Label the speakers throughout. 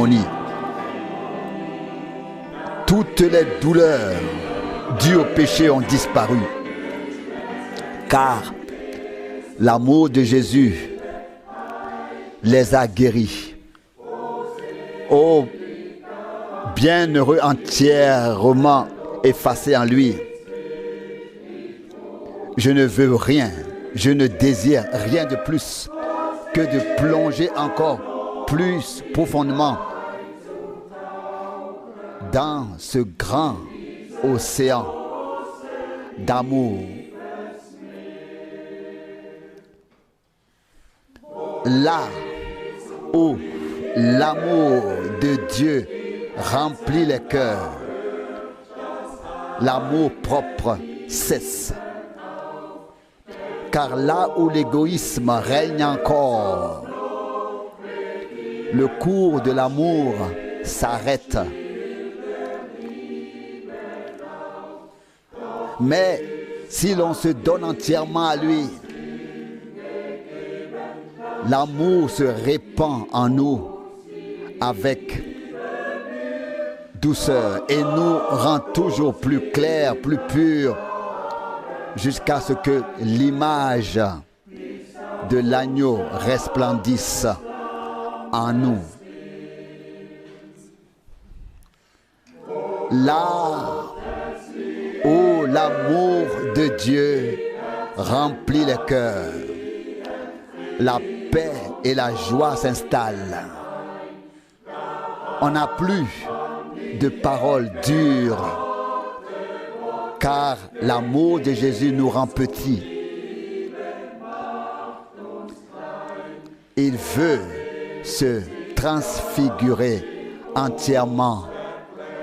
Speaker 1: harmonie. Toutes les douleurs dues au péché ont disparu, car l'amour de Jésus les a guéris. Oh, bienheureux entièrement effacé en lui. Je ne veux rien, je ne désire rien de plus que de plonger encore plus profondément dans ce grand océan d'amour. Là où l'amour de Dieu remplit les cœurs, l'amour propre cesse. Car là où l'égoïsme règne encore, le cours de l'amour s'arrête. Mais si l'on se donne entièrement à lui, l'amour se répand en nous avec douceur et nous rend toujours plus clairs, plus purs, jusqu'à ce que l'image de l'agneau resplendisse en nous. Là où l'amour de Dieu remplit les cœurs, la paix et la joie s'installent. On n'a plus de paroles dures, car l'amour de Jésus nous rend petits. Il veut se transfigurer entièrement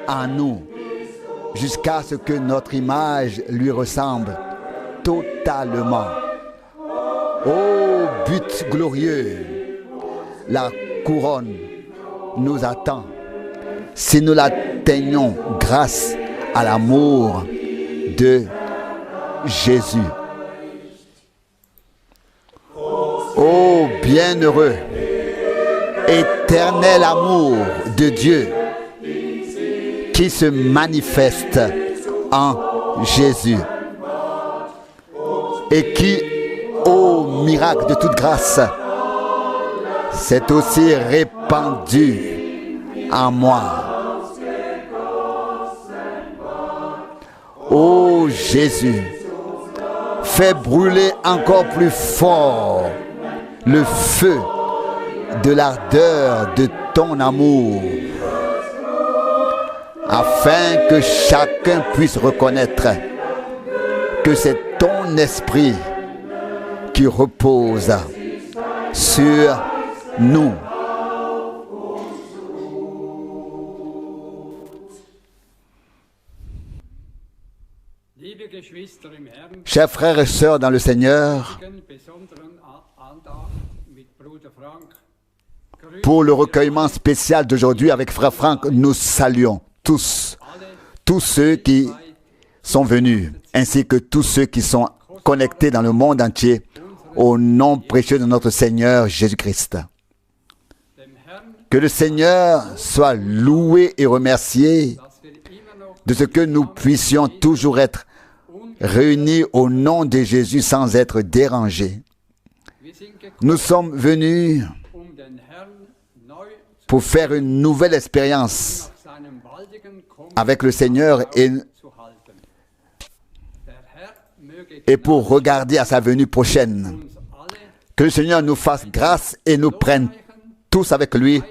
Speaker 1: en nous, jusqu'à ce que notre image lui ressemble totalement. Ô but glorieux, la couronne nous attend si nous l'atteignons grâce à l'amour de Jésus. Ô bienheureux, éternel amour de Dieu qui se manifeste en Jésus et qui, ô miracle de toute grâce, s'est aussi répandu en moi. Ô Jésus, fais brûler encore plus fort le feu de l'ardeur de ton amour, afin que chacun puisse reconnaître que c'est ton esprit qui repose sur nous. Chers frères et sœurs dans le Seigneur, pour le recueillement spécial d'aujourd'hui avec Frère Franck, nous saluons tous ceux qui sont venus, ainsi que tous ceux qui sont connectés dans le monde entier, au nom précieux de notre Seigneur Jésus-Christ. Que le Seigneur soit loué et remercié de ce que nous puissions toujours être réunis au nom de Jésus sans être dérangés. Nous sommes venus pour faire une nouvelle expérience avec le Seigneur et pour regarder à sa venue prochaine. Que le Seigneur nous fasse grâce et nous prenne tous avec lui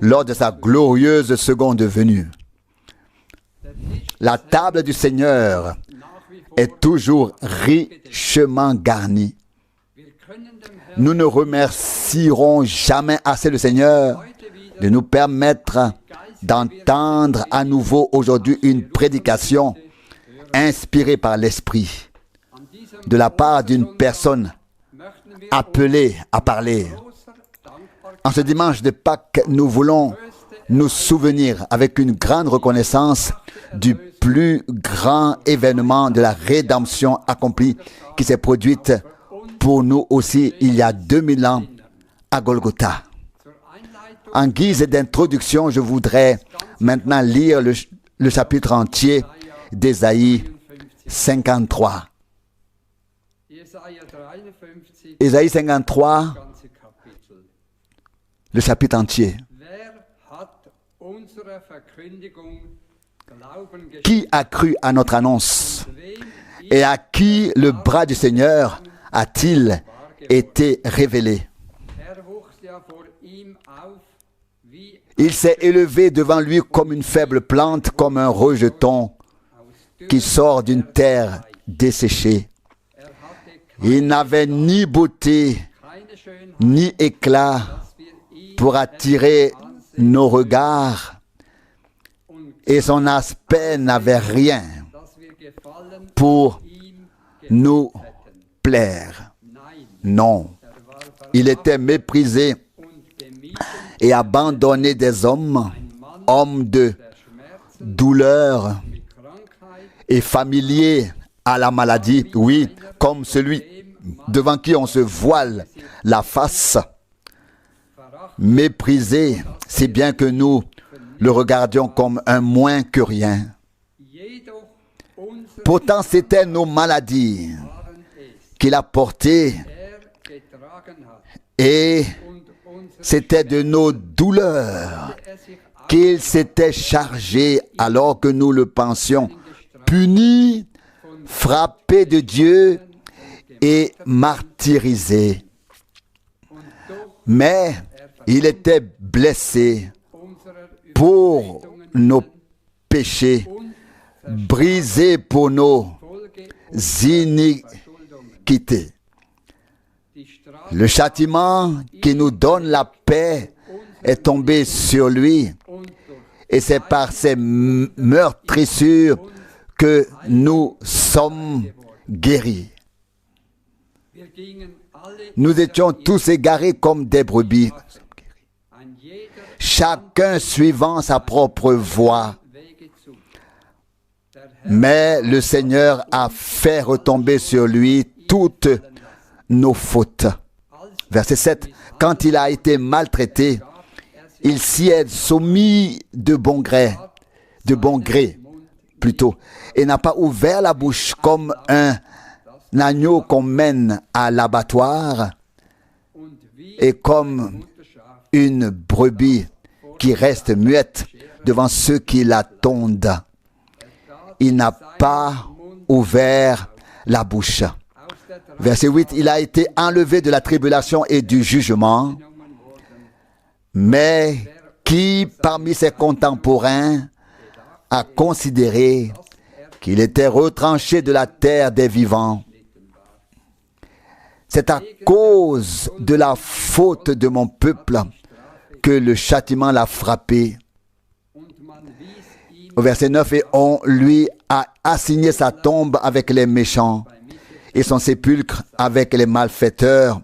Speaker 1: lors de sa glorieuse seconde venue. La table du Seigneur est toujours richement garnie. Nous ne remercierons jamais assez le Seigneur de nous permettre d'entendre à nouveau aujourd'hui une prédication inspirée par l'Esprit de la part d'une personne appelée à parler. En ce dimanche de Pâques, nous voulons nous souvenir avec une grande reconnaissance du plus grand événement de la rédemption accomplie qui s'est produite pour nous aussi il y a 2000 ans à Golgotha. En guise d'introduction, je voudrais maintenant lire le chapitre entier d'Ésaïe 53. Ésaïe 53, le chapitre entier. Qui a cru à notre annonce? Et à qui le bras du Seigneur a-t-il été révélé? Il s'est élevé devant lui comme une faible plante, comme un rejeton qui sort d'une terre desséchée. Il n'avait ni beauté, ni éclat pour attirer nos regards, et son aspect n'avait rien pour nous plaire. Non, il était méprisé et abandonné des hommes, homme de douleur et familier à la maladie, oui, comme celui devant qui on se voile la face, méprisé, si bien que nous le regardions comme un moins que rien. Pourtant, c'était nos maladies qu'il a portées et c'était de nos douleurs qu'il s'était chargé alors que nous le pensions puni, frappé de Dieu et martyrisé. Mais il était blessé pour nos péchés, brisé pour nos iniquités. Le châtiment qui nous donne la paix est tombé sur lui, et c'est par ses meurtrissures que nous sommes guéris. Nous étions tous égarés comme des brebis, chacun suivant sa propre voie. Mais le Seigneur a fait retomber sur lui toutes nos fautes. Verset 7. Quand il a été maltraité, il s'y est soumis de bon gré plutôt, et n'a pas ouvert la bouche comme un agneau qu'on mène à l'abattoir et comme une brebis qui reste muette devant ceux qui la tondent. Il n'a pas ouvert la bouche. Verset 8, il a été enlevé de la tribulation et du jugement, mais qui parmi ses contemporains a considéré qu'il était retranché de la terre des vivants. C'est à cause de la faute de mon peuple que le châtiment l'a frappé. Au verset 9, et on lui a assigné sa tombe avec les méchants et son sépulcre avec les malfaiteurs,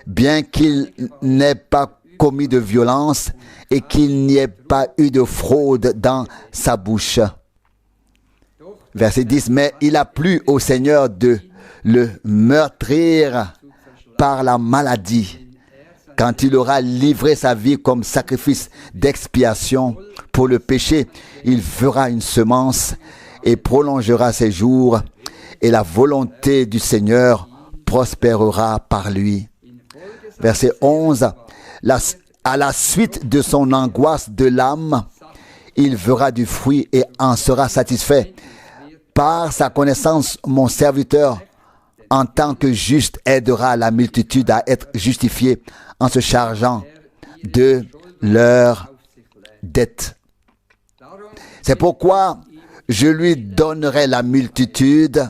Speaker 1: bien qu'il n'ait pas commis de violence et qu'il n'y ait pas eu de fraude dans sa bouche. Verset 10, mais il a plu au Seigneur de le meurtrir par la maladie. Quand il aura livré sa vie comme sacrifice d'expiation pour le péché, il fera une semence et prolongera ses jours, et la volonté du Seigneur prospérera par lui. Verset 11, à la suite de son angoisse de l'âme, il verra du fruit et en sera satisfait. Par sa connaissance, mon serviteur, en tant que juste, aidera la multitude à être justifiée en se chargeant de leurs dettes. C'est pourquoi je lui donnerai la multitude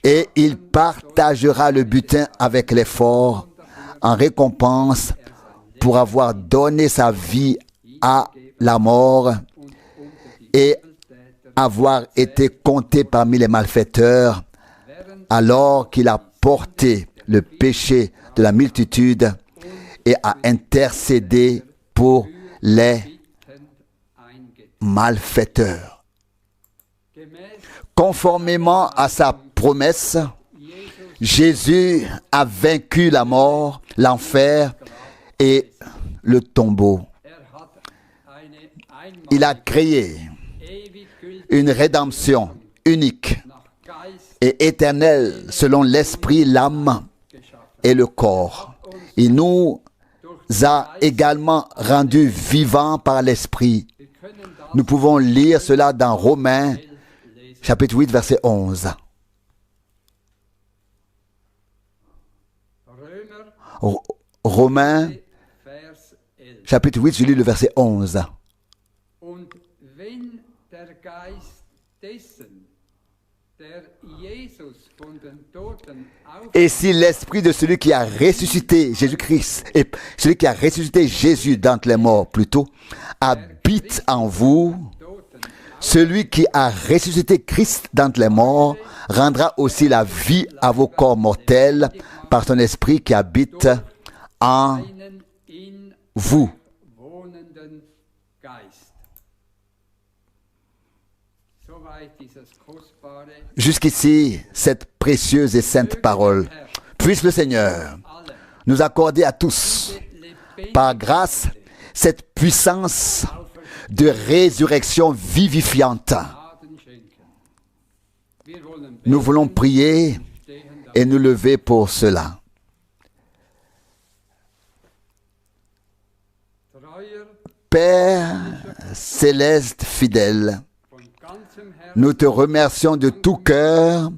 Speaker 1: et il partagera le butin avec les forts en récompense pour avoir donné sa vie à la mort et avoir été compté parmi les malfaiteurs, alors qu'il a porté le péché de la multitude et a intercédé pour les malfaiteurs. Conformément à sa promesse, Jésus a vaincu la mort, l'enfer et le tombeau. Il a créé une rédemption unique et éternelle selon l'esprit, l'âme et le corps. Il nous a également rendus vivants par l'esprit. Nous pouvons lire cela dans Romains, chapitre 8, verset 11. Romains, chapitre 8, je lis le verset 11. Et si l'esprit de celui qui a ressuscité Jésus-Christ, et celui qui a ressuscité Jésus d'entre les morts plutôt, habite en vous, celui qui a ressuscité Christ d'entre les morts rendra aussi la vie à vos corps mortels par son esprit qui habite en vous. Jusqu'ici, cette précieuse et sainte parole. Puisse le Seigneur nous accorder à tous, par grâce, cette puissance de résurrection vivifiante. Nous voulons prier et nous lever pour cela. Père céleste fidèle, nous te remercions de tout cœur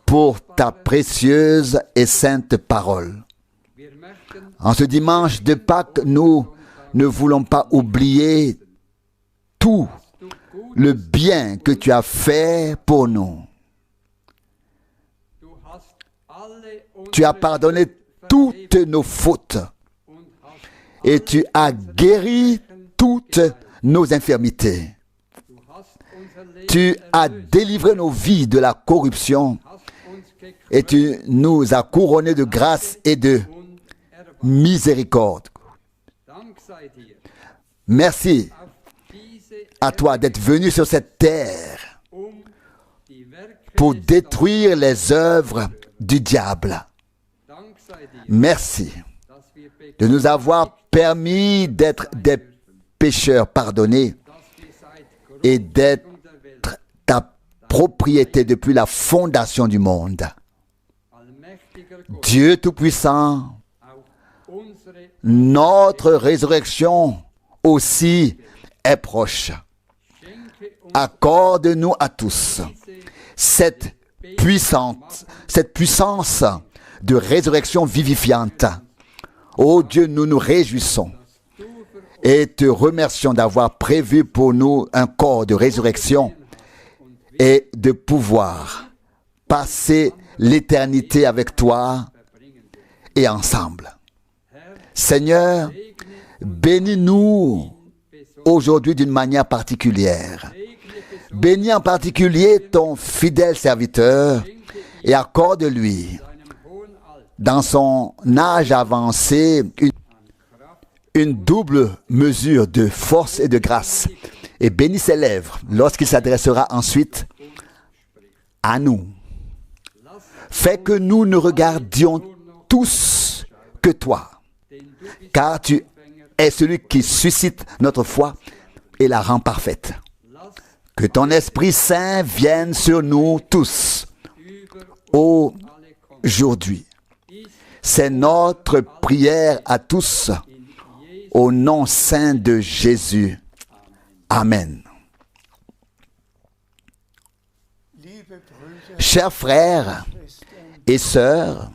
Speaker 1: pour ta précieuse et sainte parole. En ce dimanche de Pâques, nous ne voulons pas oublier tout le bien que tu as fait pour nous. Tu as pardonné toutes nos fautes et tu as guéri toutes nos infirmités. Tu as délivré nos vies de la corruption et tu nous as couronnés de grâce et de miséricorde. Merci à toi d'être venu sur cette terre pour détruire les œuvres du diable. Merci de nous avoir permis d'être des pécheurs pardonnés et d'être ta propriété depuis la fondation du monde. Dieu Tout-Puissant, notre résurrection aussi est proche. Accorde-nous à tous cette puissance de résurrection vivifiante. Ô Dieu, nous nous réjouissons et te remercions d'avoir prévu pour nous un corps de résurrection et de pouvoir passer l'éternité avec toi et ensemble. Seigneur, bénis-nous aujourd'hui d'une manière particulière. Bénis en particulier ton fidèle serviteur et accorde-lui, dans son âge avancé, une double mesure de force et de grâce. Et bénis ses lèvres lorsqu'il s'adressera ensuite à nous. Fais que nous ne regardions tous que toi, car tu es celui qui suscite notre foi et la rend parfaite. Que ton Esprit Saint vienne sur nous tous aujourd'hui. C'est notre prière à tous au nom saint de Jésus. Amen. Chers frères et sœurs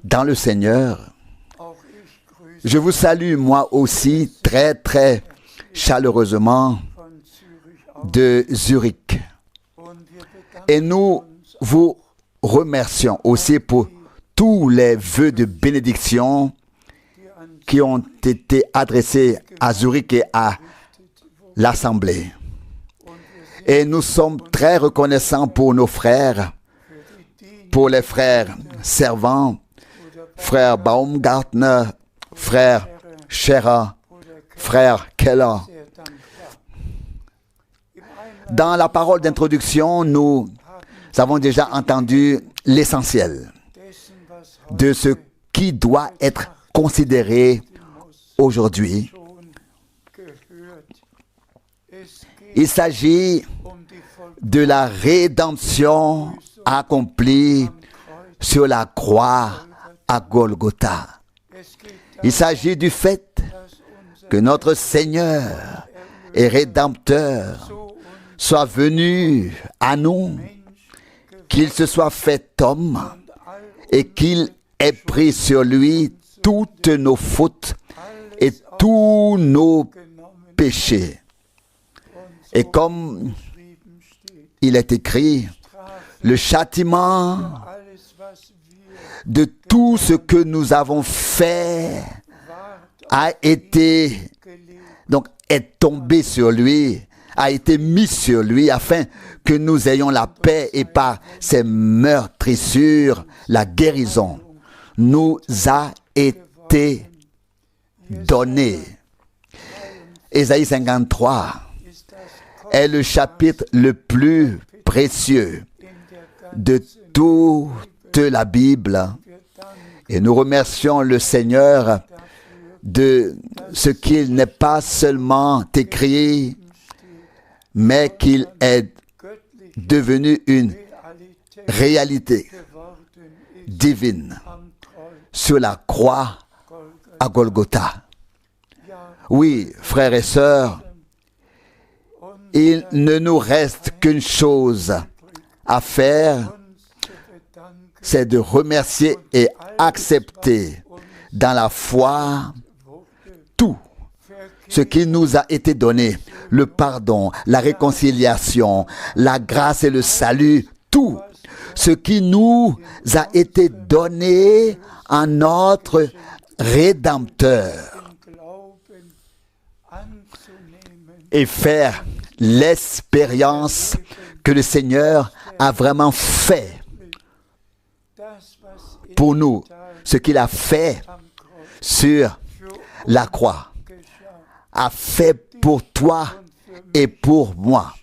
Speaker 1: dans le Seigneur, je vous salue moi aussi très très chaleureusement de Zurich. Et nous vous remercions aussi pour tous les vœux de bénédiction qui ont été adressés à Zurich et à l'Assemblée. Et nous sommes très reconnaissants pour nos frères, pour les frères servants, frère Baumgartner, frère Scherer, frère Keller. Dans la parole d'introduction, nous avons déjà entendu l'essentiel de ce qui doit être considéré aujourd'hui. Il s'agit de la rédemption accomplie sur la croix à Golgotha. Il s'agit du fait que notre Seigneur et Rédempteur soit venu à nous, qu'il se soit fait homme et qu'il ait pris sur lui toutes nos fautes et tous nos péchés. Et comme il est écrit, le châtiment de tout ce que nous avons fait est tombé sur lui, a été mis sur lui afin que nous ayons la paix, et par ses meurtrissures, la guérison nous a été donnée. Ésaïe 53 est le chapitre le plus précieux de toute la Bible. Et nous remercions le Seigneur de ce qu'il n'est pas seulement écrit, mais qu'il est devenu une réalité divine sur la croix à Golgotha. Oui, frères et sœurs, il ne nous reste qu'une chose à faire, c'est de remercier et accepter dans la foi tout ce qui nous a été donné, le pardon, la réconciliation, la grâce et le salut, tout ce qui nous a été donné en notre Rédempteur, et faire l'expérience que le Seigneur a vraiment fait pour nous, ce qu'il a fait sur la croix, a fait pour toi et pour moi,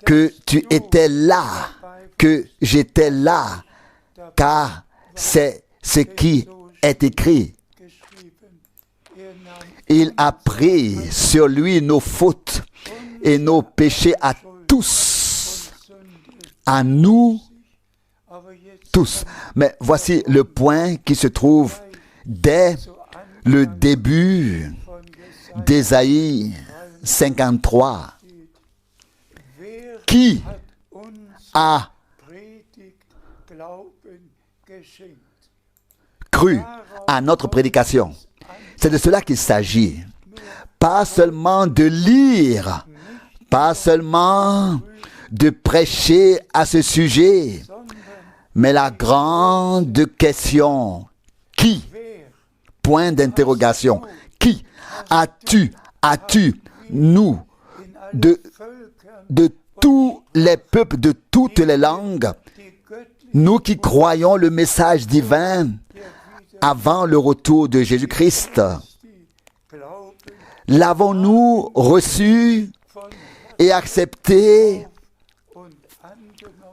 Speaker 1: que tu étais là, que j'étais là, car c'est ce qui est écrit. Il a pris sur lui nos fautes et nos péchés à tous, à nous tous. Mais voici le point qui se trouve dès le début d'Ésaïe 53. Qui a cru à notre prédication? C'est de cela qu'il s'agit. Pas seulement de lire, pas seulement de prêcher à ce sujet, mais la grande question, qui? Point d'interrogation. Qui? As-tu, nous, de tous les peuples, de toutes les langues, nous qui croyons le message divin avant le retour de Jésus-Christ, l'avons-nous reçu et accepté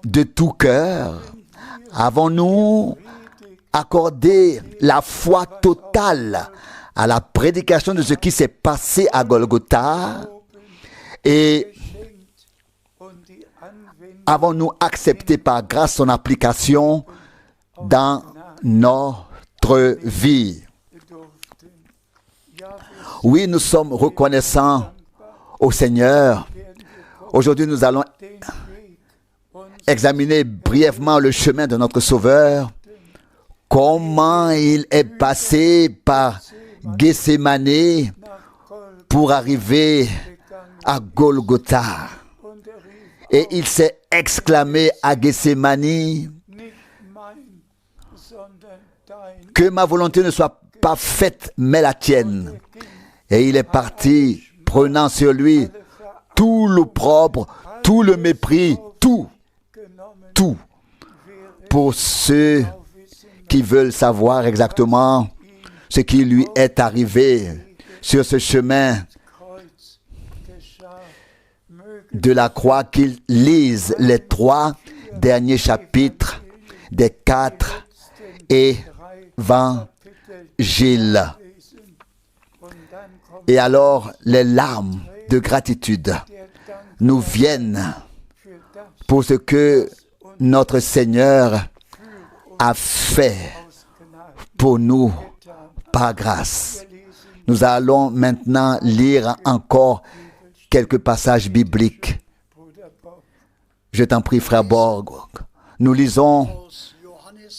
Speaker 1: de tout cœur? Avons-nous accordé la foi totale à la prédication de ce qui s'est passé à Golgotha? Et avons-nous accepté par grâce son application dans notre vie? Oui, nous sommes reconnaissants au Seigneur. Aujourd'hui, nous allons examiner brièvement le chemin de notre Sauveur, comment il est passé par Gethsémani pour arriver à Golgotha. Et il s'est exclamé à Gethsémani, que ma volonté ne soit pas faite, mais la tienne. Et il est parti, prenant sur lui tout l'opprobre, tout le mépris, tout, pour ceux qui veulent savoir exactement ce qui lui est arrivé sur ce chemin de la croix, qu'ils lisent les 3 derniers chapitres des 4 évangiles. Et alors, les larmes de gratitude nous viennent pour ce que notre Seigneur a fait pour nous par grâce. Nous allons maintenant lire encore quelques passages bibliques. Je t'en prie, frère Borg. Nous lisons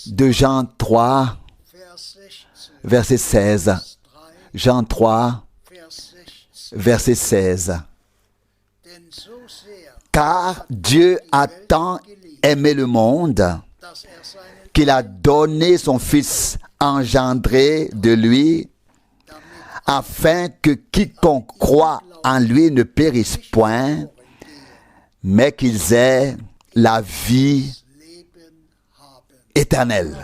Speaker 1: de Jean 3, verset 16. Jean 3, verset 16. Car Dieu a tant aimé le monde qu'il a donné son Fils engendré de lui, afin que quiconque croit en lui ne périsse point, mais qu'ils aient la vie éternelle.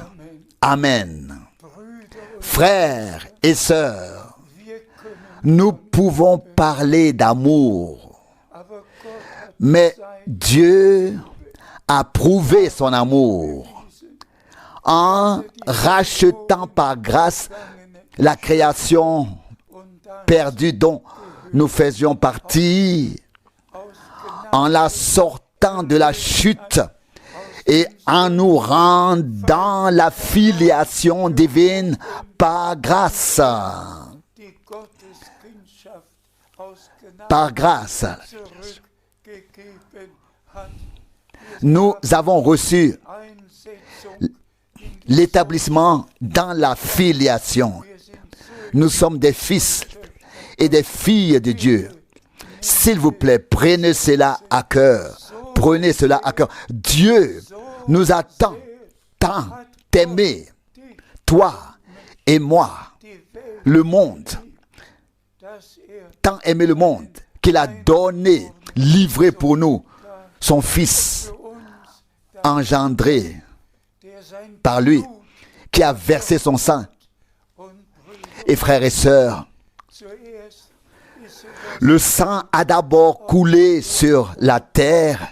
Speaker 1: Amen. Frères et sœurs, nous pouvons parler d'amour, mais Dieu a prouvé son amour en rachetant par grâce la création perdue dont nous faisions partie, en la sortant de la chute et en nous rendant la filiation divine par grâce. Par grâce. Nous avons reçu l'établissement dans la filiation. Nous sommes des fils et des filles de Dieu. S'il vous plaît, prenez cela à cœur. Prenez cela à cœur. Dieu nous a tant aimé, toi et moi, le monde, tant aimé le monde, qu'il a donné, livré pour nous, son Fils, engendré par lui, qui a versé son sang. Et frères et sœurs, le sang a d'abord coulé sur la terre,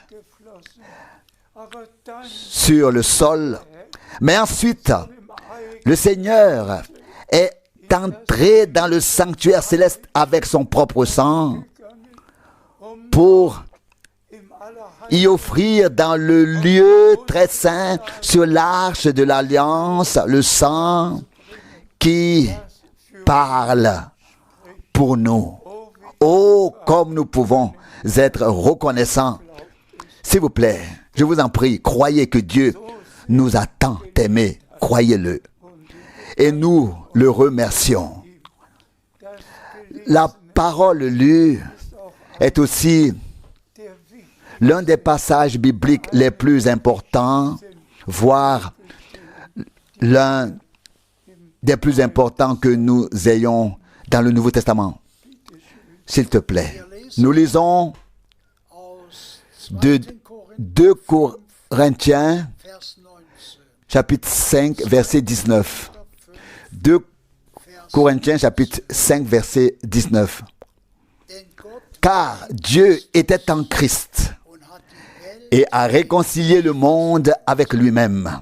Speaker 1: sur le sol, mais ensuite, le Seigneur est entré dans le sanctuaire céleste avec son propre sang pour y offrir dans le lieu très saint, sur l'arche de l'alliance, le sang qui parle pour nous. Oh, comme nous pouvons être reconnaissants. S'il vous plaît, je vous en prie, croyez que Dieu nous a tant aimés. Croyez-le. Et nous le remercions. La parole lue est aussi l'un des passages bibliques les plus importants, voire l'un des plus importants que nous ayons dans le Nouveau Testament. S'il te plaît, nous lisons de 2 Corinthiens, chapitre 5, verset 19. 2 Corinthiens, chapitre 5, verset 19. Car Dieu était en Christ et a réconcilié le monde avec lui-même,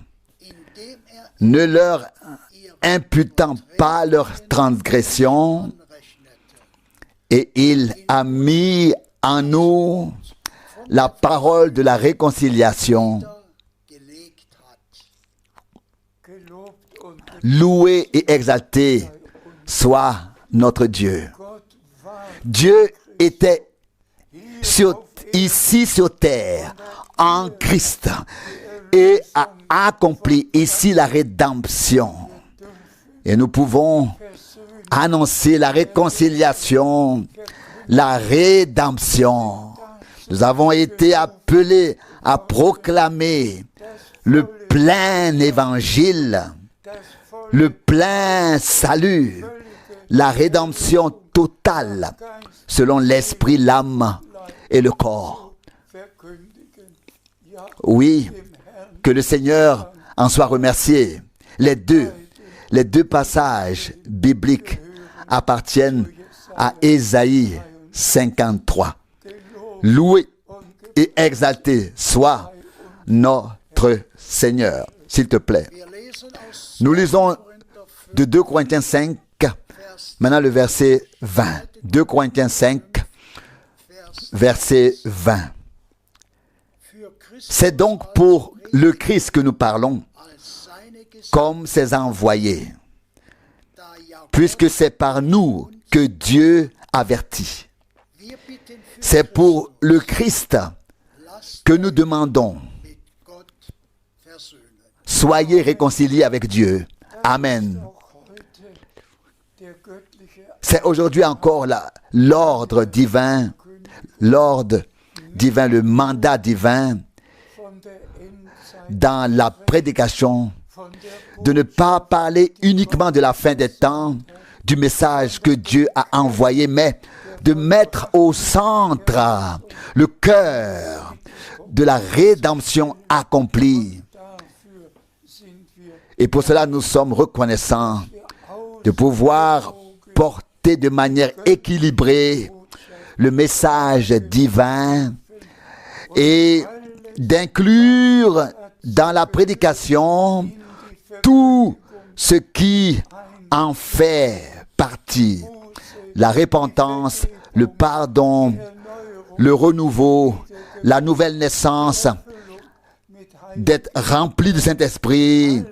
Speaker 1: ne leur imputant pas leurs transgressions, et il a mis en nous la parole de la réconciliation. Loué et exalté soit notre Dieu. Dieu était ici sur terre, en Christ, et a accompli ici la rédemption. Et nous pouvons annoncer la réconciliation, la rédemption. Nous avons été appelés à proclamer le plein évangile, le plein salut, la rédemption totale, selon l'esprit, l'âme et le corps. Oui, que le Seigneur en soit remercié. Les deux passages bibliques appartiennent à Ésaïe 53. Loué et exalté soit notre Seigneur, s'il te plaît. Nous lisons de 2 Corinthiens 5, Maintenant le verset 20. 2 Corinthiens 5, verset 20. C'est donc pour le Christ que nous parlons, comme ses envoyés, puisque c'est par nous que Dieu avertit. C'est pour le Christ que nous demandons. Soyez réconciliés avec Dieu. Amen. C'est aujourd'hui encore l'ordre divin, le mandat divin dans la prédication, de ne pas parler uniquement de la fin des temps, du message que Dieu a envoyé, mais de mettre au centre le cœur de la rédemption accomplie. Et pour cela, nous sommes reconnaissants de pouvoir porter de manière équilibrée le message divin et d'inclure dans la prédication tout ce qui en fait partie. La repentance, le pardon, le renouveau, la nouvelle naissance, d'être rempli du Saint-Esprit.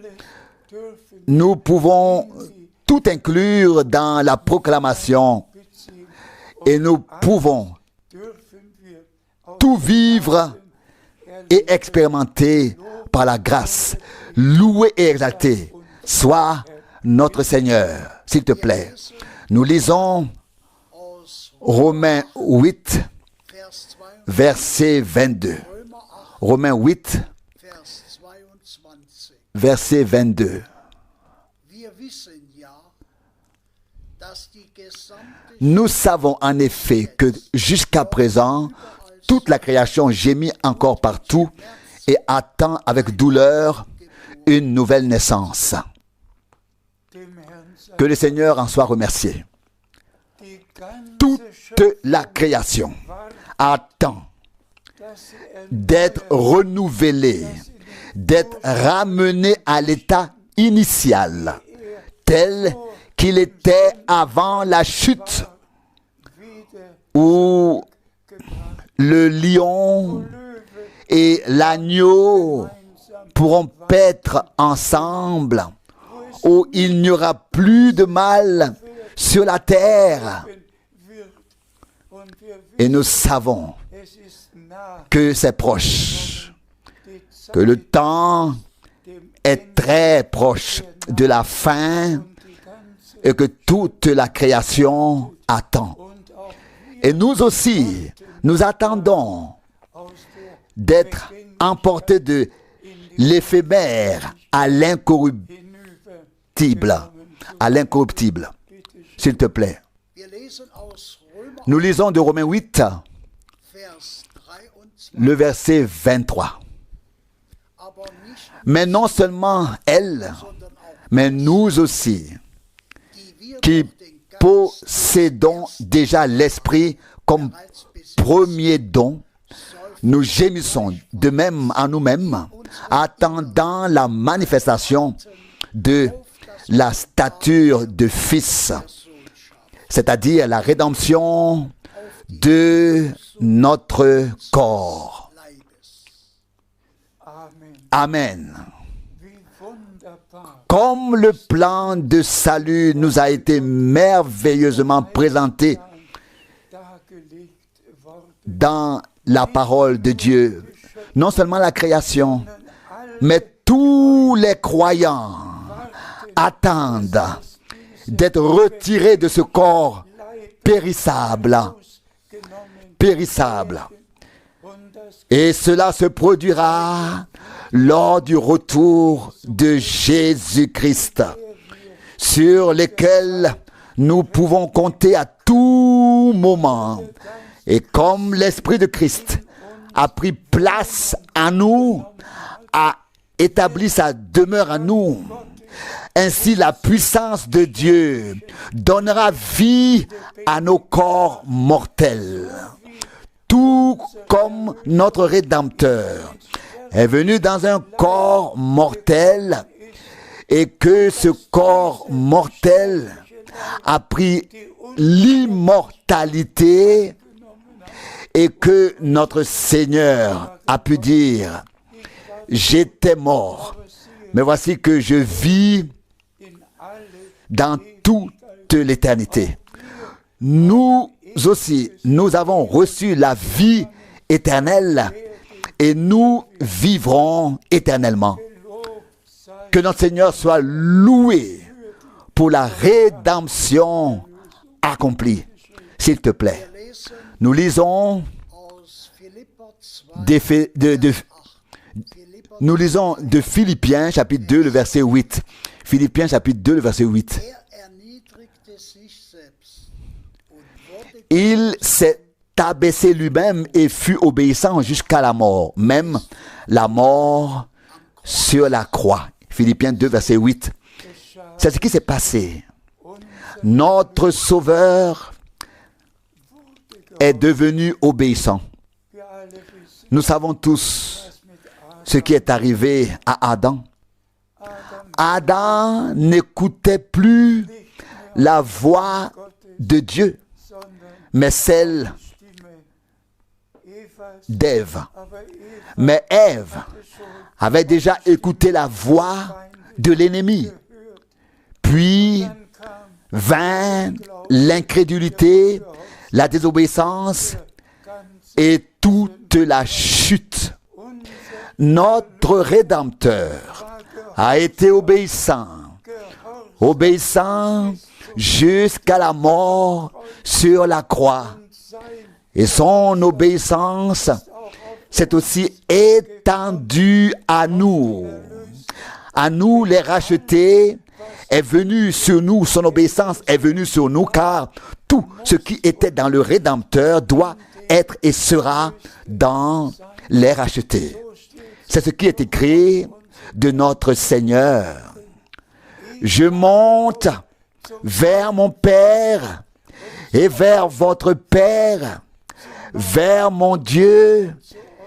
Speaker 1: Nous pouvons tout inclure dans la proclamation et nous pouvons tout vivre et expérimenter par la grâce. Loué et exalté soit notre Seigneur. S'il te plaît, nous lisons Romains 8, verset 22. Romains 8, verset 22. Nous savons en effet que jusqu'à présent, toute la création gémit encore partout et attend avec douleur une nouvelle naissance. Que le Seigneur en soit remercié. Toute la création attend d'être renouvelée, d'être ramenée à l'état initial, tel qu'il était avant la chute, où le lion et l'agneau pourront paître ensemble, où il n'y aura plus de mal sur la terre. Et nous savons que c'est proche, que le temps est très proche de la fin et que toute la création attend. Et nous aussi, nous attendons d'être emportés de l'éphémère à l'incorruptible. À l'incorruptible. S'il te plaît. Nous lisons de Romains 8, le verset 23. Mais non seulement elle, mais nous aussi, qui possédons déjà l'Esprit comme premier don, nous gémissons de même en nous-mêmes, attendant la manifestation de la stature de Fils, c'est-à-dire la rédemption de notre corps. Amen. Comme le plan de salut nous a été merveilleusement présenté dans la parole de Dieu, non seulement la création, mais tous les croyants attendent d'être retirés de ce corps périssable. Et cela se produira lors du retour de Jésus-Christ, sur lequel nous pouvons compter à tout moment. Et comme l'Esprit de Christ a pris place en nous, a établi sa demeure en nous, ainsi la puissance de Dieu donnera vie à nos corps mortels. Tout comme notre Rédempteur est venu dans un corps mortel et que ce corps mortel a pris l'immortalité et que notre Seigneur a pu dire, j'étais mort, mais voici que je vis dans toute l'éternité. Nous aussi, nous avons reçu la vie éternelle et nous vivrons éternellement. Que notre Seigneur soit loué pour la rédemption accomplie. S'il te plaît, nous lisons de Philippiens chapitre 2, le verset 8. Philippiens chapitre 2, le verset 8. Il s'est abaissé lui-même et fut obéissant jusqu'à la mort, même la mort sur la croix. Philippiens 2, verset 8. C'est ce qui s'est passé. Notre Sauveur est devenu obéissant. Nous savons tous ce qui est arrivé à Adam. Adam n'écoutait plus la voix de Dieu, mais celle d'Ève. Mais Ève avait déjà écouté la voix de l'ennemi. Puis vint l'incrédulité, la désobéissance et toute la chute. Notre Rédempteur a été obéissant jusqu'à la mort sur la croix. Et son obéissance s'est aussi étendue à nous. À nous les rachetés est venue sur nous, son obéissance est venue sur nous, car tout ce qui était dans le Rédempteur doit être et sera dans les rachetés. C'est ce qui est écrit de notre Seigneur. Je monte vers mon Père et vers votre Père, vers mon Dieu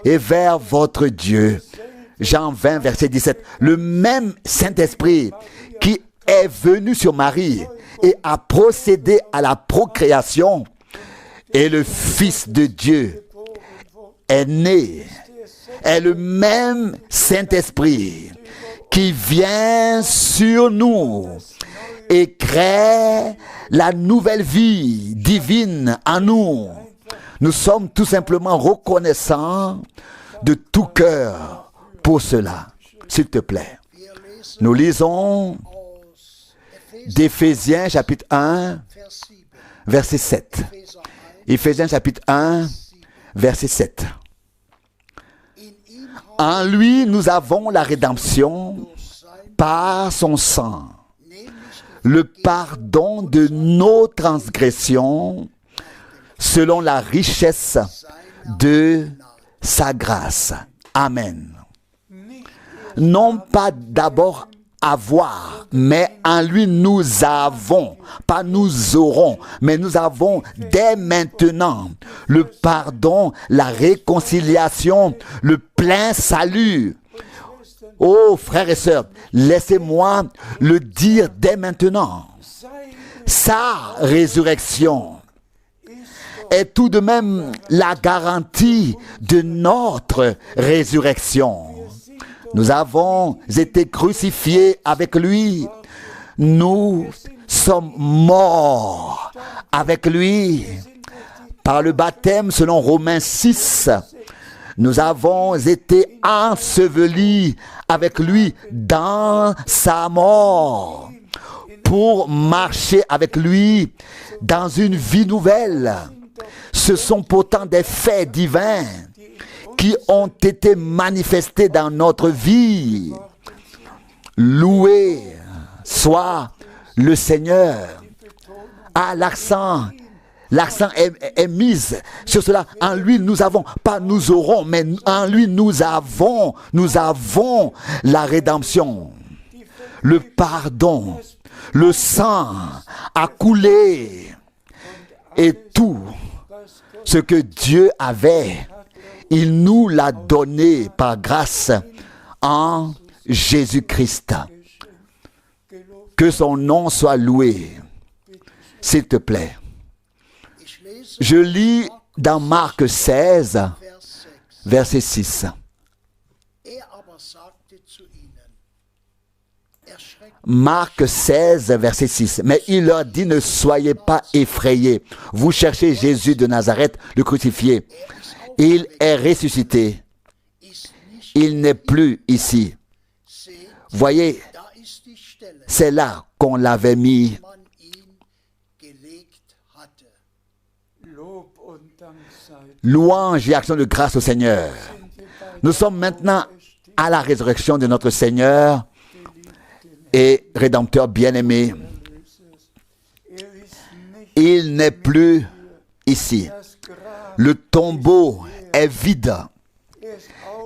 Speaker 1: et vers votre Dieu. Jean 20, verset 17. Le même Saint-Esprit qui est venu sur Marie et a procédé à la procréation, et le Fils de Dieu est né, est le même Saint-Esprit qui vient sur nous et crée la nouvelle vie divine en nous. Nous sommes tout simplement reconnaissants de tout cœur pour cela. S'il te plaît, nous lisons d'Éphésiens chapitre 1, verset 7. Éphésiens chapitre 1, verset 7. En lui, nous avons la rédemption par son sang, le pardon de nos transgressions, selon la richesse de sa grâce. Amen. Non pas d'abord avoir, mais en lui nous avons, pas nous aurons, mais nous avons dès maintenant le pardon, la réconciliation, le plein salut. Oh frères et sœurs, laissez-moi le dire dès maintenant. Sa résurrection est tout de même la garantie de notre résurrection. Nous avons été crucifiés avec lui. Nous sommes morts avec lui. Par le baptême, selon Romains 6, nous avons été ensevelis avec lui dans sa mort pour marcher avec lui dans une vie nouvelle. Ce sont pourtant des faits divins qui ont été manifestés dans notre vie. Loué soit le Seigneur. Ah, l'accent est mis sur cela. En lui, nous avons, pas nous aurons, mais en lui, nous avons la rédemption, le pardon, le sang a coulé et tout ce que Dieu avait, il nous l'a donné par grâce en Jésus-Christ. Que son nom soit loué. s'il te plaît. Je lis dans Marc 16, verset 6. Marc 16, verset 6. Mais il leur dit, ne soyez pas effrayés. Vous cherchez Jésus de Nazareth, le crucifié. Il est ressuscité. Il n'est plus ici. Voyez, c'est là qu'on l'avait mis. Louange et action de grâce au Seigneur. Nous sommes maintenant à la résurrection de notre Seigneur et Rédempteur bien-aimé. Il n'est plus ici. Le tombeau est vide.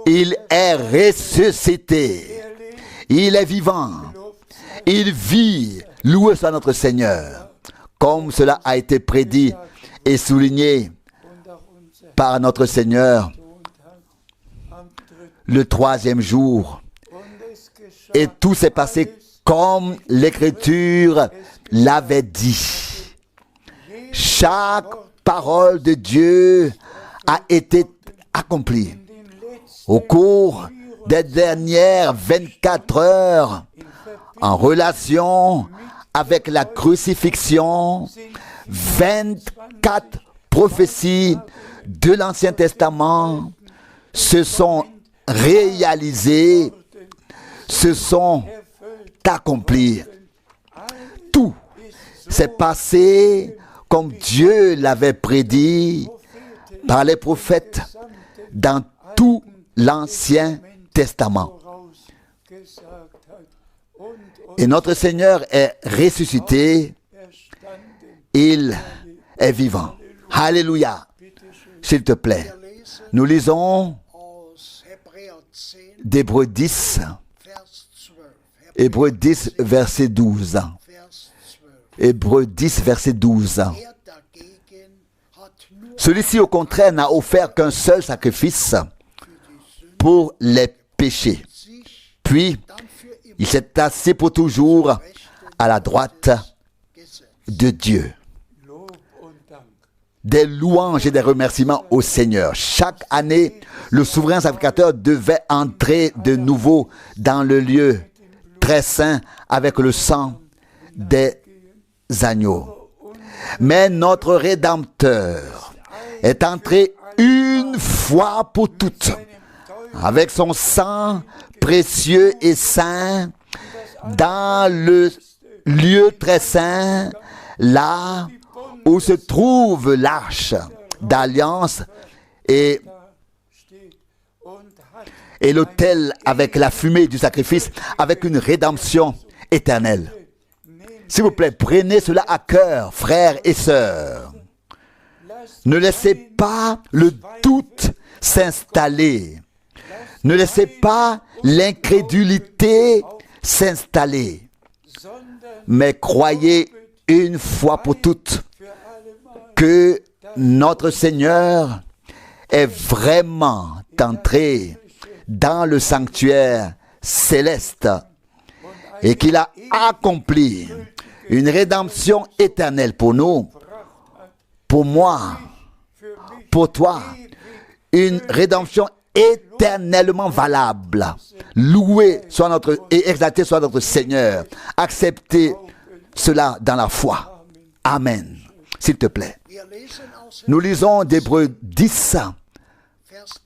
Speaker 1: Il est ressuscité. Il est vivant. Il vit. Loué soit notre Seigneur. Comme cela a été prédit et souligné par notre Seigneur le troisième jour. Et tout s'est passé comme l'Écriture l'avait dit. Chaque parole de Dieu a été accomplie. Au cours des dernières 24 heures, en relation avec la crucifixion, 24 prophéties de l'Ancien Testament se sont réalisées, se sont accomplies. Tout s'est passé comme Dieu l'avait prédit par les prophètes dans tout l'Ancien Testament. Et notre Seigneur est ressuscité. Il est vivant. Alléluia. S'il te plaît. Nous lisons d'Hébreux 10. Hébreux 10, verset 12. Hébreux 10, verset 12. Celui-ci, au contraire, n'a offert qu'un seul sacrifice pour les péchés. Puis, il s'est assis pour toujours à la droite de Dieu. Des louanges et des remerciements au Seigneur. Chaque année, le souverain sacrificateur devait entrer de nouveau dans le lieu très saint avec le sang des agneaux. Mais notre Rédempteur est entré une fois pour toutes avec son sang précieux et saint dans le lieu très saint, là où se trouve l'arche d'alliance et l'autel avec la fumée du sacrifice, avec une rédemption éternelle. S'il vous plaît, prenez cela à cœur, frères et sœurs. Ne laissez pas le doute s'installer. Ne laissez pas l'incrédulité s'installer. Mais croyez une fois pour toutes que notre Seigneur est vraiment entré dans le sanctuaire céleste et qu'il a accompli une rédemption éternelle pour nous, pour moi, pour toi, une rédemption éternellement valable. Loué soit notre et exalté soit notre Seigneur. Acceptez cela dans la foi. Amen. S'il te plaît. Nous lisons d'Hébreux 10.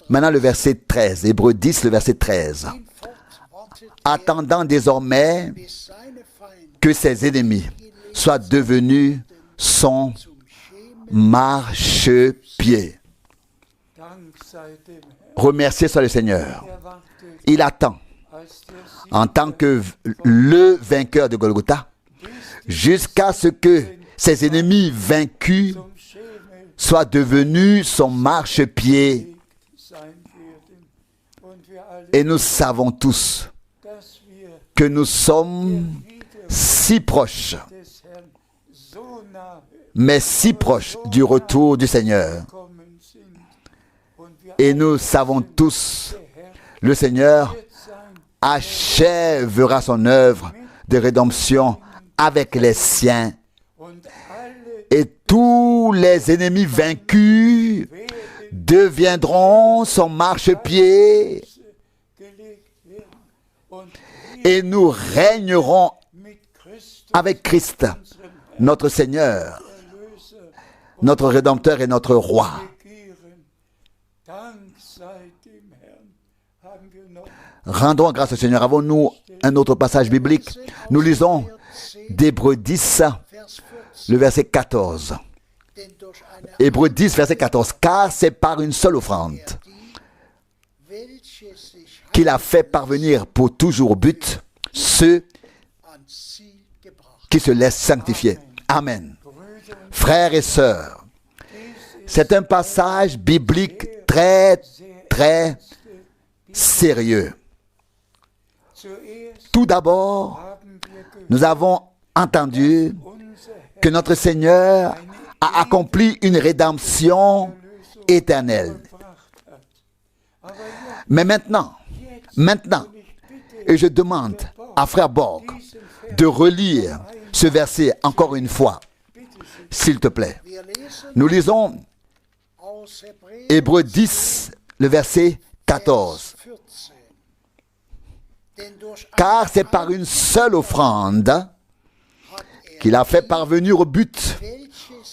Speaker 1: Maintenant le verset 13. Hébreux 10, le verset 13. Attendant désormais que ses ennemis soient devenus son marchepied. Remerciez soit le Seigneur. Il attend, en tant que le vainqueur de Golgotha, jusqu'à ce que ses ennemis vaincus soient devenus son marchepied. Et nous savons tous que nous sommes si proches, mais si proches du retour du Seigneur. Et nous savons tous, le Seigneur achèvera son œuvre de rédemption avec les siens et tous les ennemis vaincus deviendront son marchepied et nous régnerons avec Christ, notre Seigneur, notre Rédempteur et notre Roi. Rendons grâce au Seigneur. Avons-nous un autre passage biblique? Nous lisons d'Hébreux 10, le verset 14. Hébreux 10, verset 14. Car c'est par une seule offrande qu'il a fait parvenir pour toujours au but ceux qui se laissent sanctifier. Amen. Frères et sœurs, c'est un passage biblique très, très sérieux. Tout d'abord, nous avons entendu que notre Seigneur a accompli une rédemption éternelle. Mais maintenant, et je demande à Frère Borg de relire ce verset encore une fois, s'il te plaît. Nous lisons Hébreux 10, le verset 14. Car c'est par une seule offrande qu'il a fait parvenir au but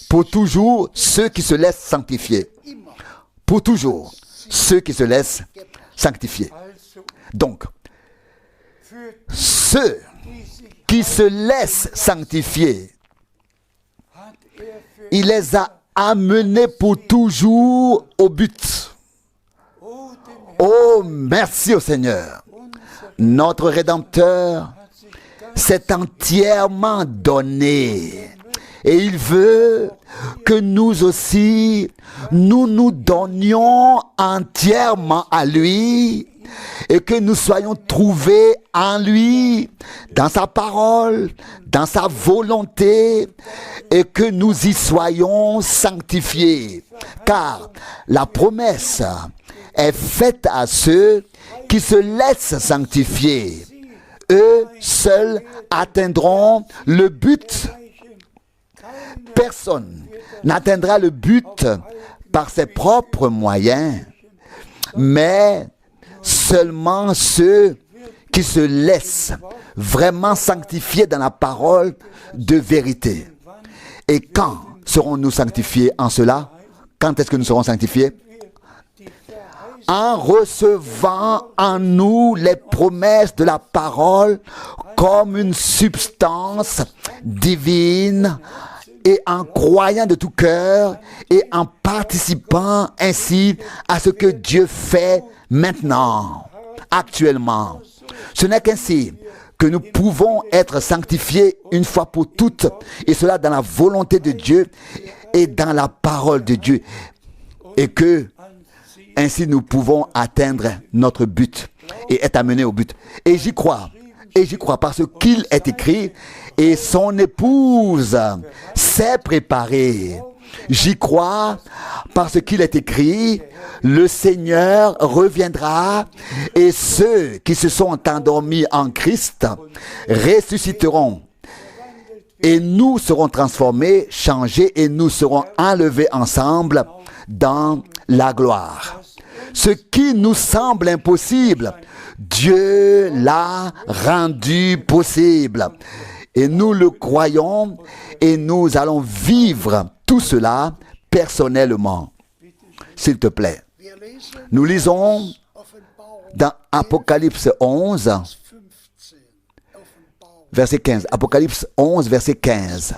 Speaker 1: pour toujours ceux qui se laissent sanctifier. Pour toujours ceux qui se laissent sanctifier. Donc, ceux qui se laissent sanctifier, il les a amenés pour toujours au but. Oh, merci au Seigneur. Notre Rédempteur s'est entièrement donné. Et il veut que nous aussi, nous donnions entièrement à lui et que nous soyons trouvés en lui, dans sa parole, dans sa volonté, et que nous y soyons sanctifiés. Car la promesse est faite à ceux qui se laissent sanctifier. Eux seuls atteindront le but. Personne n'atteindra le but par ses propres moyens, mais seulement ceux qui se laissent vraiment sanctifier dans la parole de vérité. Et quand serons-nous sanctifiés en cela? Quand est-ce que nous serons sanctifiés? En recevant en nous les promesses de la parole comme une substance divine, et en croyant de tout cœur et en participant ainsi à ce que Dieu fait maintenant, actuellement. Ce n'est qu'ainsi que nous pouvons être sanctifiés une fois pour toutes, et cela dans la volonté de Dieu et dans la parole de Dieu, et que ainsi nous pouvons atteindre notre but et être amenés au but. Et j'y crois parce qu'il est écrit, et son épouse s'est préparée. J'y crois parce qu'il est écrit, le Seigneur reviendra et ceux qui se sont endormis en Christ ressusciteront. Et nous serons transformés, changés, et nous serons enlevés ensemble dans la gloire. Ce qui nous semble impossible, Dieu l'a rendu possible. Et nous le croyons et nous allons vivre tout cela personnellement. S'il te plaît. Nous lisons dans Apocalypse 11, verset 15. Apocalypse 11, verset 15.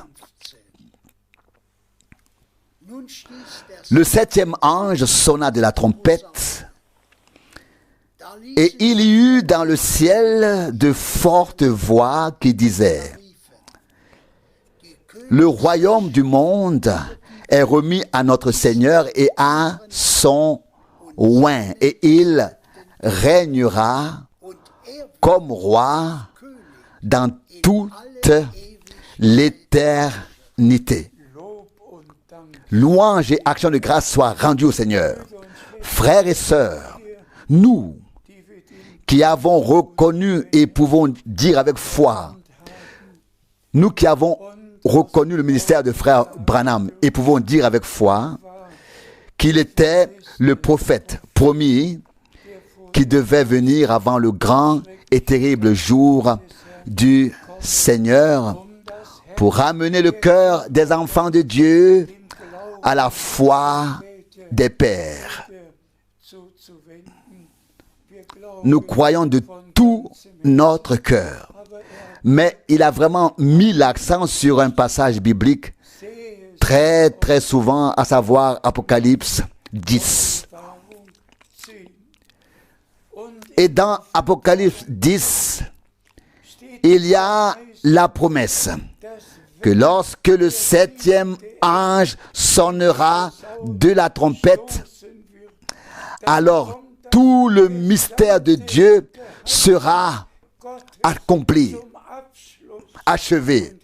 Speaker 1: Le septième ange sonna de la trompette, et il y eut dans le ciel de fortes voix qui disaient: le royaume du monde est remis à notre Seigneur et à son oint, et il régnera comme roi dans toute l'éternité. Louange et action de grâce soient rendues au Seigneur. Frères et sœurs, nous qui avons reconnu et pouvons dire avec foi, nous qui avons reconnu le ministère de frère Branham et pouvons dire avec foi qu'il était le prophète promis qui devait venir avant le grand et terrible jour du Seigneur pour ramener le cœur des enfants de Dieu à la foi des pères. Nous croyons de tout notre cœur. Mais il a vraiment mis l'accent sur un passage biblique très très souvent, à savoir Apocalypse 10. Et dans Apocalypse 10, il y a la promesse que lorsque le 7e ange sonnera de la trompette, alors tout le mystère de Dieu sera accompli, achevé.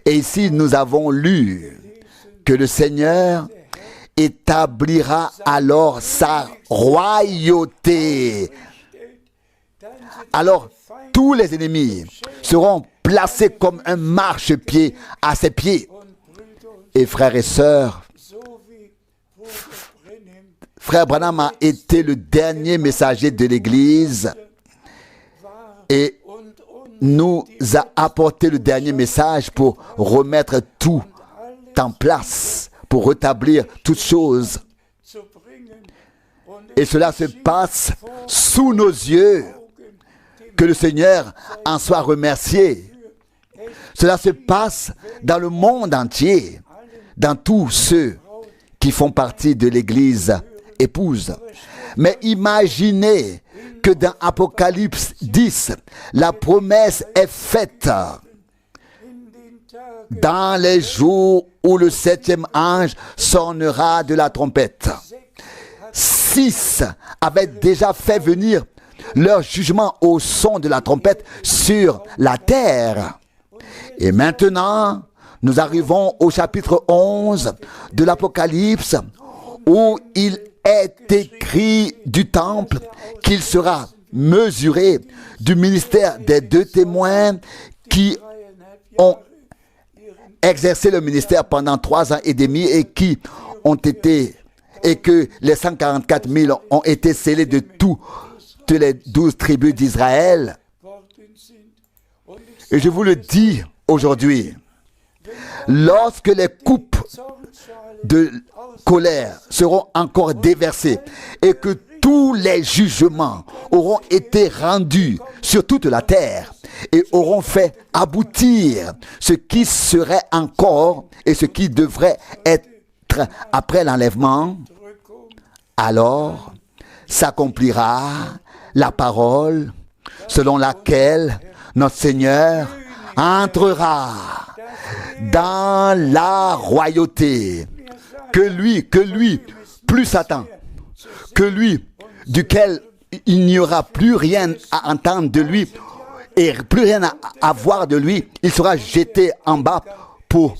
Speaker 1: Et ici, nous avons lu que le Seigneur établira alors sa royauté. Alors, tous les ennemis seront placés comme un marchepied à ses pieds. Et frères et sœurs, frère Branham a été le dernier messager de l'Église et nous a apporté le dernier message pour remettre tout en place, pour rétablir toutes choses. Et cela se passe sous nos yeux. Que le Seigneur en soit remercié. Cela se passe dans le monde entier, dans tous ceux qui font partie de l'Église épouse. Mais imaginez que dans Apocalypse 10, la promesse est faite. Dans les jours où le 7e ange sonnera de la trompette. 6 avaient déjà fait venir leur jugement au son de la trompette sur la terre. Et maintenant, nous arrivons au chapitre 11 de l'Apocalypse, où il est écrit du temple qu'il sera mesuré du ministère des 2 témoins qui ont exercé le ministère pendant 3 ans et demi et qui ont été, et que les 144 000 ont été scellés de toutes les 12 tribus d'Israël. Et je vous le dis aujourd'hui, lorsque les coupes de colère seront encore déversées et que tous les jugements auront été rendus sur toute la terre et auront fait aboutir ce qui serait encore et ce qui devrait être après l'enlèvement, alors s'accomplira la parole selon laquelle notre Seigneur entrera dans la royauté. Que lui, plus Satan, que lui, duquel il n'y aura plus rien à entendre de lui et plus rien à voir de lui, il sera jeté en bas pour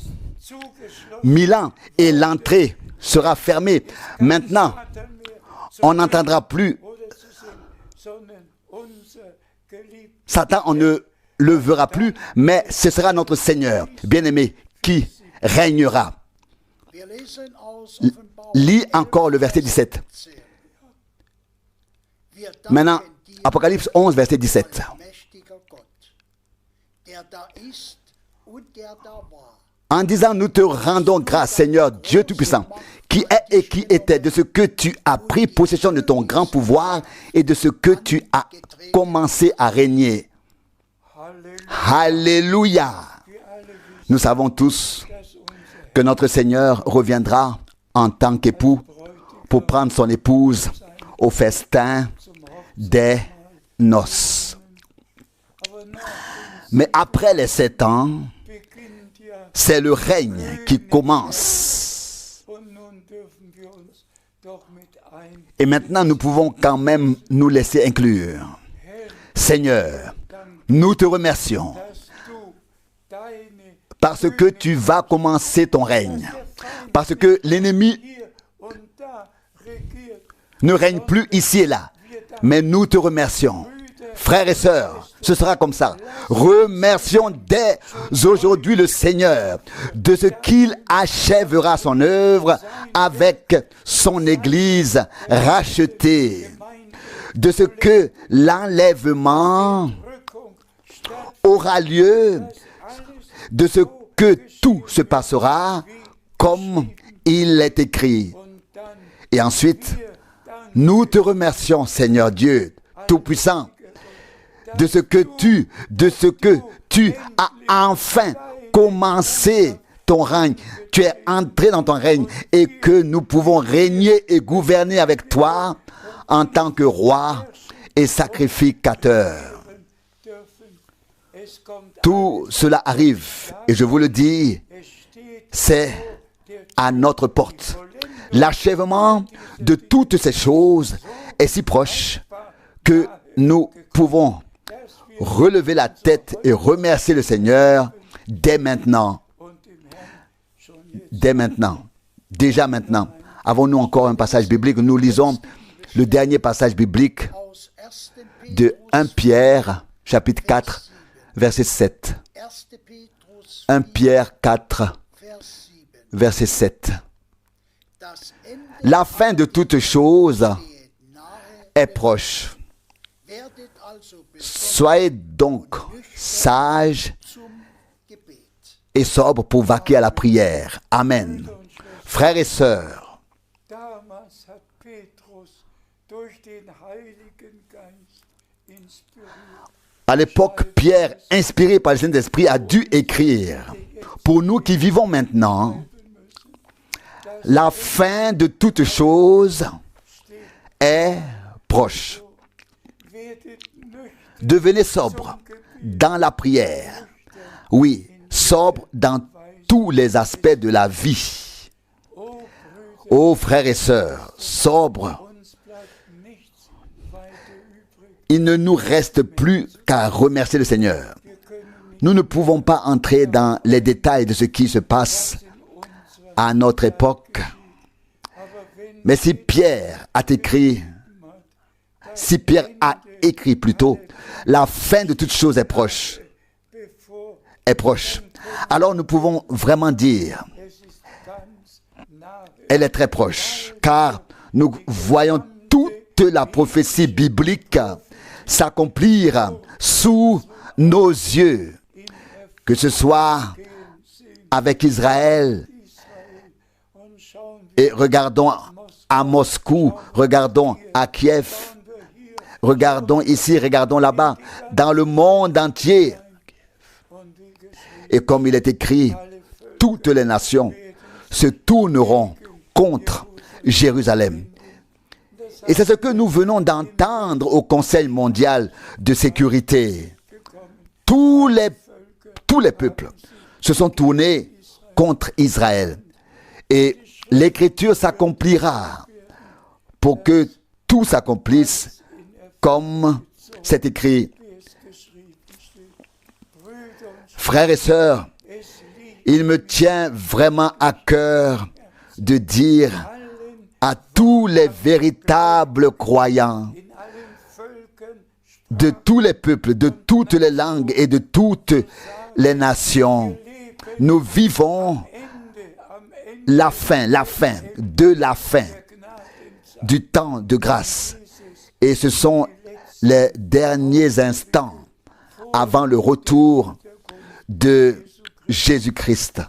Speaker 1: 1000 ans et l'entrée sera fermée. Maintenant, on n'entendra plus Satan, on ne le verra plus, mais ce sera notre Seigneur, bien-aimé, qui régnera. Lis encore le verset 17. Maintenant, Apocalypse 11, verset 17. En disant, nous te rendons grâce, Seigneur Dieu Tout-Puissant, qui est et qui était, de ce que tu as pris possession de ton grand pouvoir et de ce que tu as commencé à régner. Alléluia. Nous savons tous que notre Seigneur reviendra en tant qu'époux pour prendre son épouse au festin des noces. Mais après les 7 ans, c'est le règne qui commence. Et maintenant, nous pouvons quand même nous laisser inclure. Seigneur, nous te remercions parce que tu vas commencer ton règne. Parce que l'ennemi ne règne plus ici et là. Mais nous te remercions. Frères et sœurs, ce sera comme ça. Remercions dès aujourd'hui le Seigneur de ce qu'il achèvera son œuvre avec son Église rachetée, de ce que l'enlèvement aura lieu, de ce que tout se passera comme il est écrit. Et ensuite, nous te remercions, Seigneur Dieu Tout-Puissant, de ce que tu as enfin commencé ton règne. Tu es entré dans ton règne et que nous pouvons régner et gouverner avec toi en tant que roi et sacrificateur. Tout cela arrive et je vous le dis, c'est à notre porte. L'achèvement de toutes ces choses est si proche que nous pouvons relever la tête et remercier le Seigneur dès maintenant. Dès maintenant. Déjà maintenant. Avons-nous encore un passage biblique? Nous lisons le dernier passage biblique de 1 Pierre, chapitre 4, verset 7. 1 Pierre 4, verset 7. La fin de toutes choses est proche. Soyez donc sages et sobres pour vaquer à la prière. Amen. Frères et sœurs, à l'époque, Pierre, inspiré par le Saint-Esprit, a dû écrire. Pour nous qui vivons maintenant, la fin de toutes choses est proche. Devenez sobre dans la prière. Oui, sobre dans tous les aspects de la vie. Ô frères et sœurs, sobre. Il ne nous reste plus qu'à remercier le Seigneur. Nous ne pouvons pas entrer dans les détails de ce qui se passe à notre époque. Mais si Pierre a écrit plutôt, la fin de toutes choses est proche. Est proche. Alors nous pouvons vraiment dire, elle est très proche, car nous voyons toute la prophétie biblique s'accomplir sous nos yeux, que ce soit avec Israël, et regardons à Moscou, regardons à Kiev, regardons ici, regardons là-bas, dans le monde entier. Et comme il est écrit, toutes les nations se tourneront contre Jérusalem. Et c'est ce que nous venons d'entendre au Conseil mondial de sécurité. Tous les peuples se sont tournés contre Israël. Et l'Écriture s'accomplira pour que tout s'accomplisse comme c'est écrit. Frères et sœurs, il me tient vraiment à cœur de dire à tous les véritables croyants de tous les peuples, de toutes les langues et de toutes les nations, nous vivons la fin du temps de grâce. Et ce sont les derniers instants avant le retour de Jésus-Christ.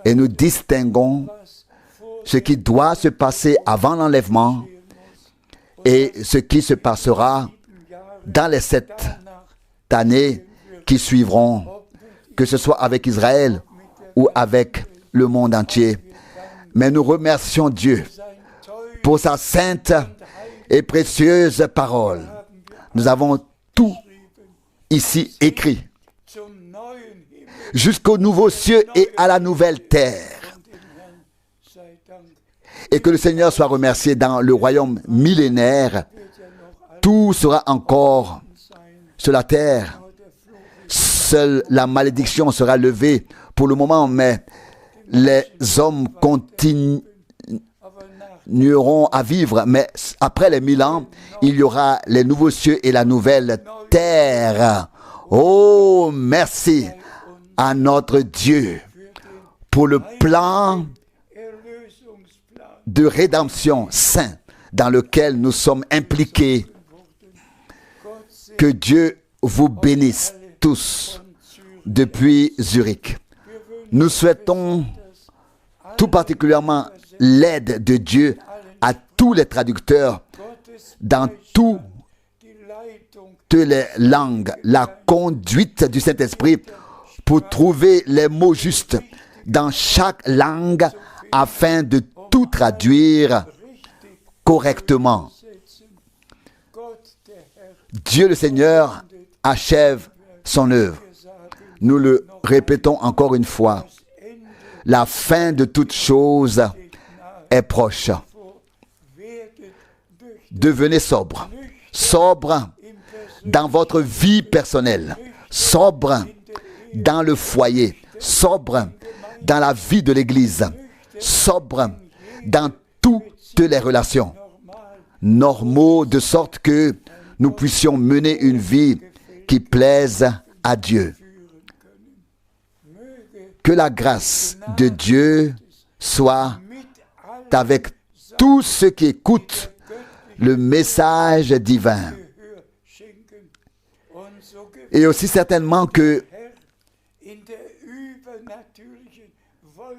Speaker 1: Et nous distinguons ce qui doit se passer avant l'enlèvement et ce qui se passera dans les 7 années qui suivront, que ce soit avec Israël ou avec le monde entier. Mais nous remercions Dieu pour sa sainte et précieuse parole. Nous avons tout ici écrit, jusqu'au nouveau cieux et à la nouvelle terre. Et que le Seigneur soit remercié dans le royaume millénaire. Tout sera encore sur la terre. Seule la malédiction sera levée pour le moment, mais les hommes continuerons à vivre, mais après les 1000 ans, il y aura les nouveaux cieux et la nouvelle terre. Oh, merci à notre Dieu pour le plan de rédemption saint dans lequel nous sommes impliqués. Que Dieu vous bénisse tous depuis Zurich. Nous souhaitons tout particulièrement l'aide de Dieu à tous les traducteurs dans toutes les langues, la conduite du Saint-Esprit pour trouver les mots justes dans chaque langue afin de tout traduire correctement. Dieu le Seigneur achève son œuvre. Nous le répétons encore une fois. La fin de toute chose est proche. Devenez sobre. Sobre dans votre vie personnelle. Sobre dans le foyer. Sobre dans la vie de l'Église. Sobre dans toutes les relations. Normaux de sorte que nous puissions mener une vie qui plaise à Dieu. Que la grâce de Dieu soit avec tous ceux qui écoutent le message divin. Et aussi certainement que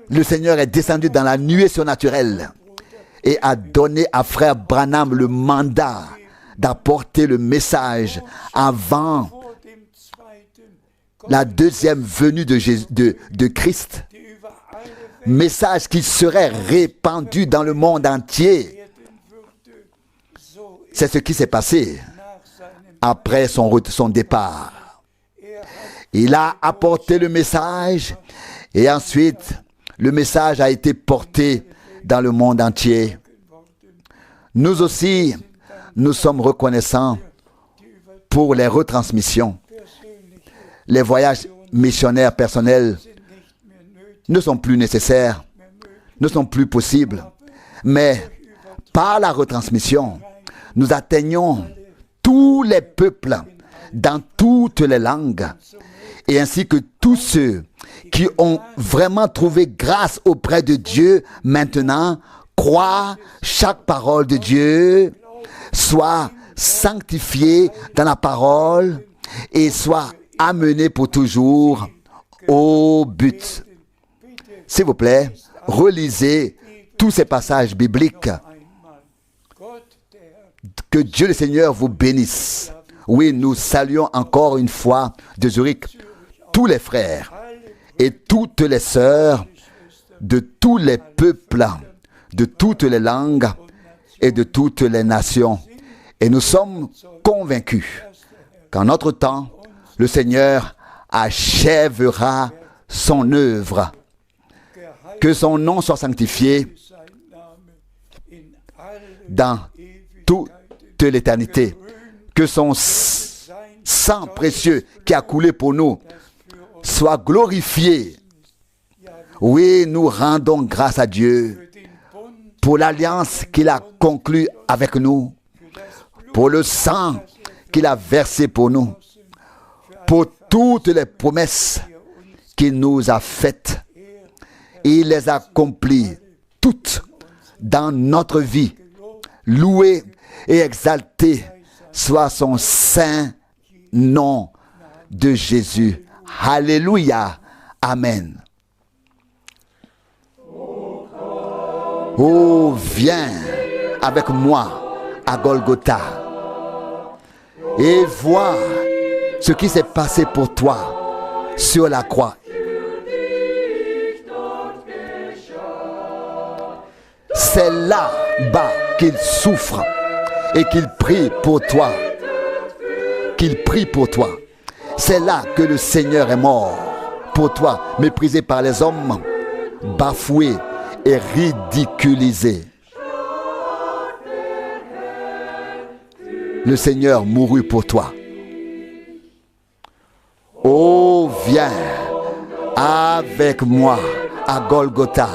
Speaker 1: le Seigneur est descendu dans la nuée surnaturelle et a donné à frère Branham le mandat d'apporter le message avant la deuxième venue de Christ. Message qui serait répandu dans le monde entier. C'est ce qui s'est passé après son départ. Il a apporté le message et ensuite le message a été porté dans le monde entier. Nous aussi, nous sommes reconnaissants pour les retransmissions. Les voyages missionnaires personnels ne sont plus nécessaires, ne sont plus possibles. Mais par la retransmission, nous atteignons tous les peuples dans toutes les langues, et ainsi que tous ceux qui ont vraiment trouvé grâce auprès de Dieu maintenant croient chaque parole de Dieu, soient sanctifiés dans la parole et soient amenés pour toujours au but. S'il vous plaît, relisez tous ces passages bibliques. Que Dieu le Seigneur vous bénisse. Oui, nous saluons encore une fois de Zurich tous les frères et toutes les sœurs de tous les peuples, de toutes les langues et de toutes les nations. Et nous sommes convaincus qu'en notre temps, le Seigneur achèvera son œuvre. Que son nom soit sanctifié dans toute l'éternité. Que son sang précieux qui a coulé pour nous soit glorifié. Oui, nous rendons grâce à Dieu pour l'alliance qu'il a conclue avec nous, pour le sang qu'il a versé pour nous, pour toutes les promesses qu'il nous a faites. Il les a accomplies toutes dans notre vie. Loué et exalté soit son saint nom de Jésus. Alléluia. Amen. Oh, viens avec moi à Golgotha et vois ce qui s'est passé pour toi sur la croix. C'est là-bas qu'il souffre et qu'il prie pour toi. Qu'il prie pour toi. C'est là que le Seigneur est mort pour toi, méprisé par les hommes, bafoué et ridiculisé. Le Seigneur mourut pour toi. Oh, viens avec moi à Golgotha.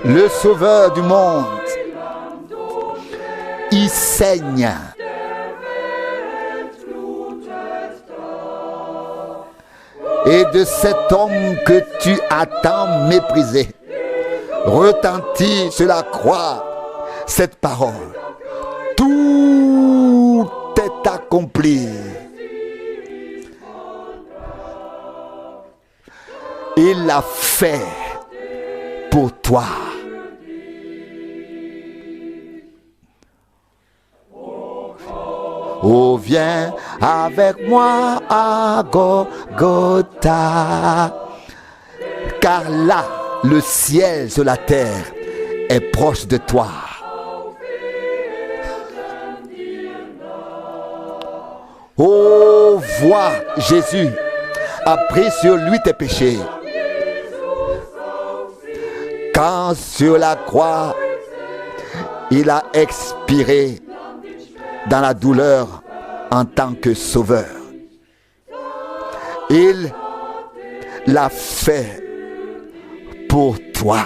Speaker 1: le Sauveur du monde, il saigne. Et de cet homme que tu as tant méprisé, retentit sur la croix cette parole. Tout est accompli. Il l'a fait pour toi. Oh, viens avec moi à Golgotha, car là, le ciel sur la terre est proche de toi. Oh, vois, Jésus a pris sur lui tes péchés. Quand sur la croix, il a expiré dans la douleur en tant que sauveur. Il l'a fait pour toi.